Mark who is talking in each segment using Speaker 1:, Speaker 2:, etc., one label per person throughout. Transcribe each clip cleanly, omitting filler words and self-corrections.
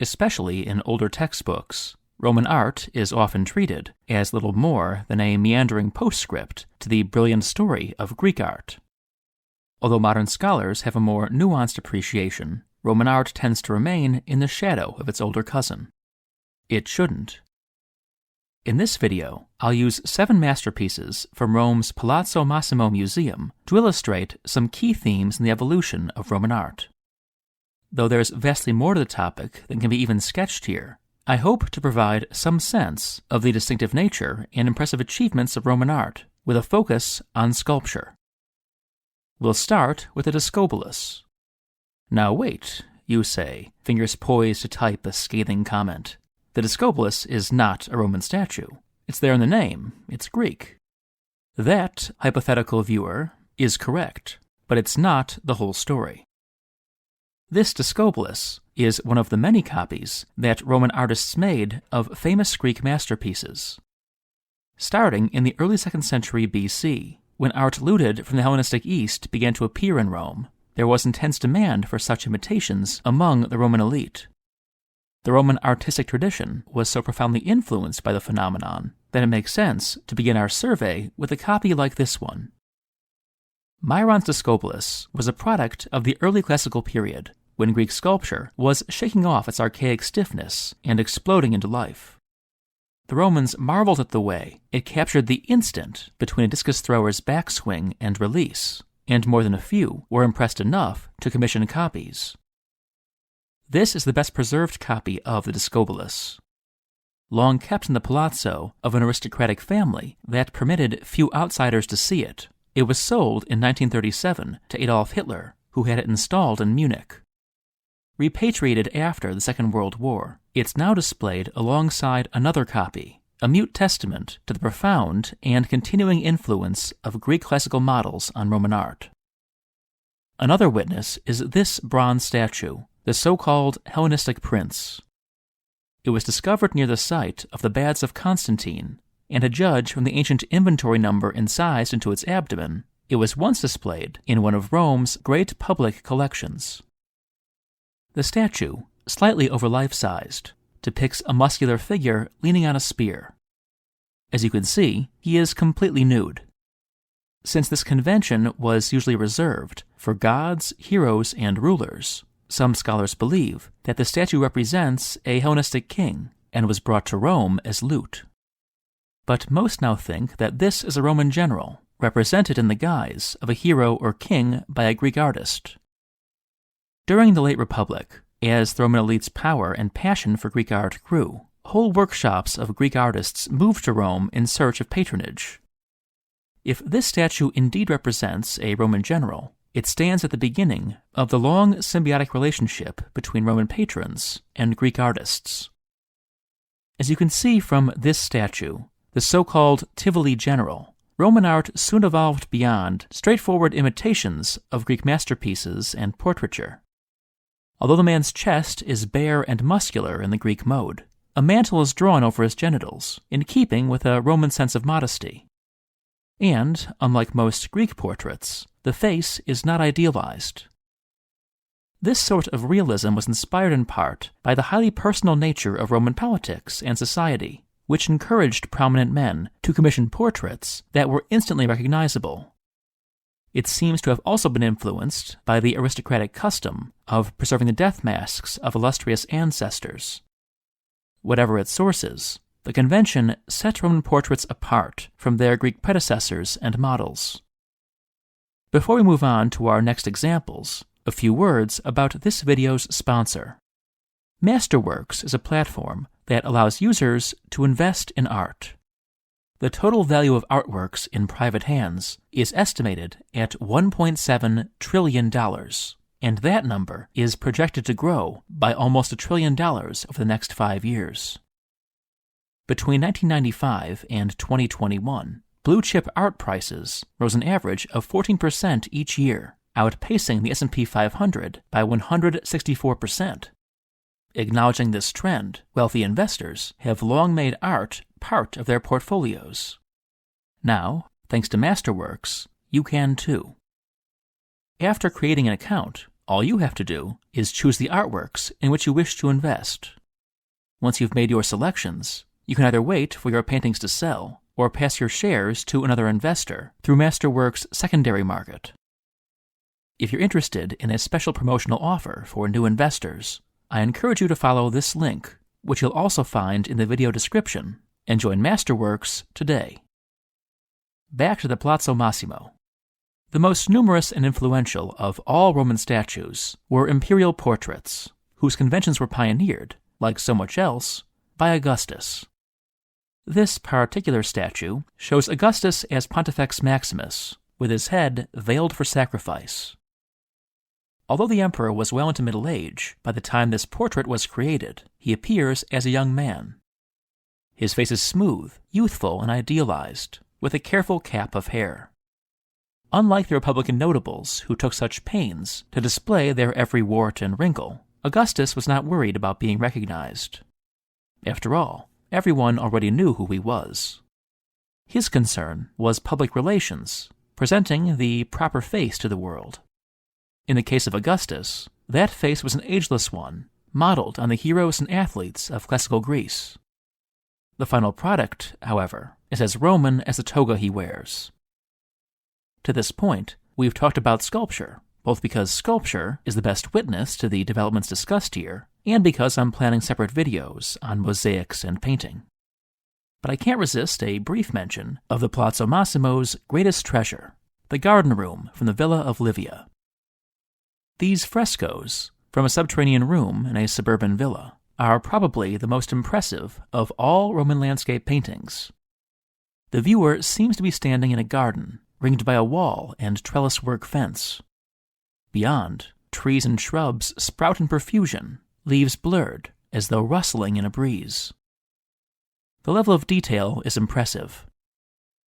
Speaker 1: especially in older textbooks. Roman art is often treated as little more than a meandering postscript to the brilliant story of Greek art. Although modern scholars have a more nuanced appreciation, Roman art tends to remain in the shadow of its older cousin. It shouldn't. In this video, I'll use 7 masterpieces from Rome's Palazzo Massimo Museum to illustrate some key themes in the evolution of Roman art. Though there's vastly more to the topic than can be even sketched here, I hope to provide some sense of the distinctive nature and impressive achievements of Roman art, with a focus on sculpture. We'll start with the Discobolus. Now wait, you say, fingers poised to type a scathing comment. The Discobolus is not a Roman statue. It's there in the name. It's Greek. That, hypothetical viewer, is correct, but it's not the whole story. This Discobolus is one of the many copies that Roman artists made of famous Greek masterpieces. Starting in the early 2nd century BC, when art looted from the Hellenistic East began to appear in Rome, there was intense demand for such imitations among the Roman elite. The Roman artistic tradition was so profoundly influenced by the phenomenon that it makes sense to begin our survey with a copy like this one. Myron's Discobolus was a product of the early classical period, when Greek sculpture was shaking off its archaic stiffness and exploding into life. The Romans marveled at the way it captured the instant between a discus thrower's backswing and release, and more than a few were impressed enough to commission copies. This is the best preserved copy of the Discobolus. Long kept in the palazzo of an aristocratic family that permitted few outsiders to see it, it was sold in 1937 to Adolf Hitler, who had it installed in Munich. Repatriated after the Second World War, it's now displayed alongside another copy, a mute testament to the profound and continuing influence of Greek classical models on Roman art. Another witness is this bronze statue, the so-called Hellenistic Prince. It was discovered near the site of the Baths of Constantine, and to judge from the ancient inventory number incised into its abdomen, it was once displayed in one of Rome's great public collections. The statue, slightly over life-sized, depicts a muscular figure leaning on a spear. As you can see, he is completely nude. Since this convention was usually reserved for gods, heroes, and rulers, some scholars believe that the statue represents a Hellenistic king and was brought to Rome as loot. But most now think that this is a Roman general, represented in the guise of a hero or king by a Greek artist. During the late Republic, as the Roman elite's power and passion for Greek art grew, whole workshops of Greek artists moved to Rome in search of patronage. If this statue indeed represents a Roman general, it stands at the beginning of the long symbiotic relationship between Roman patrons and Greek artists. As you can see from this statue, the so-called Tivoli General, Roman art soon evolved beyond straightforward imitations of Greek masterpieces and portraiture. Although the man's chest is bare and muscular in the Greek mode, a mantle is drawn over his genitals, in keeping with a Roman sense of modesty. And, unlike most Greek portraits, the face is not idealized. This sort of realism was inspired in part by the highly personal nature of Roman politics and society, which encouraged prominent men to commission portraits that were instantly recognizable. It seems to have also been influenced by the aristocratic custom of preserving the death masks of illustrious ancestors. Whatever its sources, the convention set Roman portraits apart from their Greek predecessors and models. Before we move on to our next examples, a few words about this video's sponsor. Masterworks is a platform that allows users to invest in art. The total value of artworks in private hands is estimated at $1.7 trillion, and that number is projected to grow by almost $1 trillion over the next 5 years. Between 1995 and 2021, blue-chip art prices rose an average of 14% each year, outpacing the S&P 500 by 164%. Acknowledging this trend, wealthy investors have long made art part of their portfolios. Now, thanks to Masterworks, you can too. After creating an account, All you have to do is choose the artworks in which you wish to invest. Once you've made your selections, you can either wait for your paintings to sell or pass your shares to another investor through Masterworks' secondary market. If you're interested in a special promotional offer for new investors, I encourage you to follow this link, which you'll also find in the video description, and join Masterworks today. Back to the Palazzo Massimo. The most numerous and influential of all Roman statues were imperial portraits, whose conventions were pioneered, like so much else, by Augustus. This particular statue shows Augustus as Pontifex Maximus, with his head veiled for sacrifice. Although the emperor was well into middle age by the time this portrait was created, he appears as a young man. His face is smooth, youthful, and idealized, with a careful cap of hair. Unlike the Republican notables who took such pains to display their every wart and wrinkle, Augustus was not worried about being recognized. After all, everyone already knew who he was. His concern was public relations, presenting the proper face to the world. In the case of Augustus, that face was an ageless one, modeled on the heroes and athletes of classical Greece. The final product, however, is as Roman as the toga he wears. To this point, we've talked about sculpture, both because sculpture is the best witness to the developments discussed here, and because I'm planning separate videos on mosaics and painting. But I can't resist a brief mention of the Palazzo Massimo's greatest treasure, the garden room from the Villa of Livia. These frescoes, from a subterranean room in a suburban villa, are probably the most impressive of all Roman landscape paintings. The viewer seems to be standing in a garden, ringed by a wall and trellis-work fence. Beyond, trees and shrubs sprout in profusion, leaves blurred, as though rustling in a breeze. The level of detail is impressive.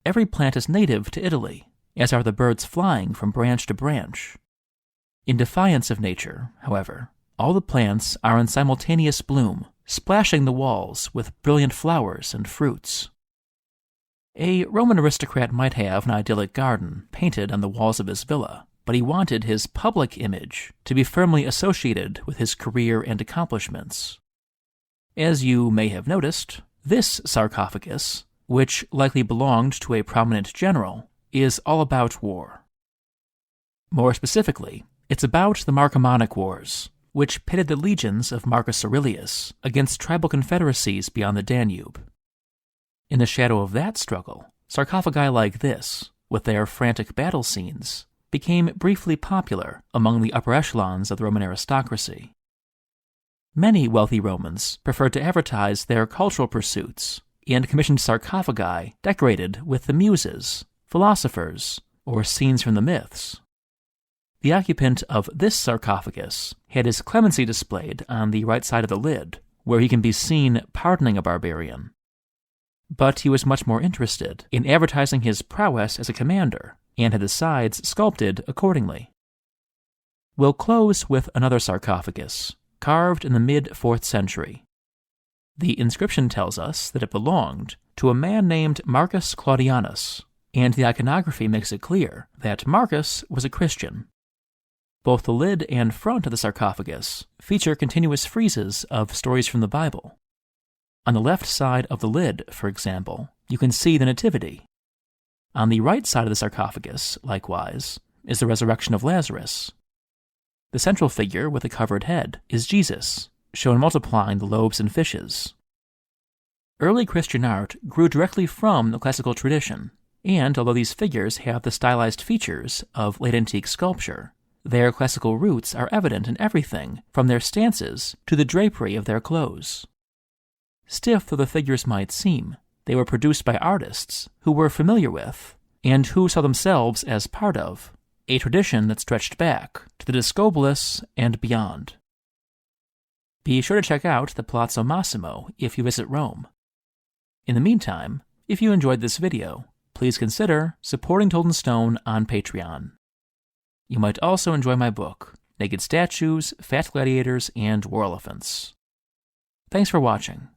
Speaker 1: Every plant is native to Italy, as are the birds flying from branch to branch. In defiance of nature, however, all the plants are in simultaneous bloom, splashing the walls with brilliant flowers and fruits. A Roman aristocrat might have an idyllic garden painted on the walls of his villa, but he wanted his public image to be firmly associated with his career and accomplishments. As you may have noticed, this sarcophagus, which likely belonged to a prominent general, is all about war. More specifically, it's about the Marcomannic Wars, which pitted the legions of Marcus Aurelius against tribal confederacies beyond the Danube. In the shadow of that struggle, sarcophagi like this, with their frantic battle scenes, became briefly popular among the upper echelons of the Roman aristocracy. Many wealthy Romans preferred to advertise their cultural pursuits and commissioned sarcophagi decorated with the Muses, philosophers, or scenes from the myths. The occupant of this sarcophagus had his clemency displayed on the right side of the lid, where he can be seen pardoning a barbarian. But he was much more interested in advertising his prowess as a commander, and had the sides sculpted accordingly. We'll close with another sarcophagus, carved in the mid-4th century. The inscription tells us that it belonged to a man named Marcus Claudianus, and the iconography makes it clear that Marcus was a Christian. Both the lid and front of the sarcophagus feature continuous friezes of stories from the Bible. On the left side of the lid, for example, you can see the Nativity. On the right side of the sarcophagus, likewise, is the resurrection of Lazarus. The central figure with the covered head is Jesus, shown multiplying the loaves and fishes. Early Christian art grew directly from the classical tradition, and although these figures have the stylized features of late antique sculpture, their classical roots are evident in everything from their stances to the drapery of their clothes. Stiff though the figures might seem, they were produced by artists who were familiar with, and who saw themselves as part of, a tradition that stretched back to the Discobolus and beyond. Be sure to check out the Palazzo Massimo if you visit Rome. In the meantime, if you enjoyed this video, please consider supporting Told in Stone on Patreon. You might also enjoy my book, Naked Statues, Fat Gladiators, and War Elephants. Thanks for watching.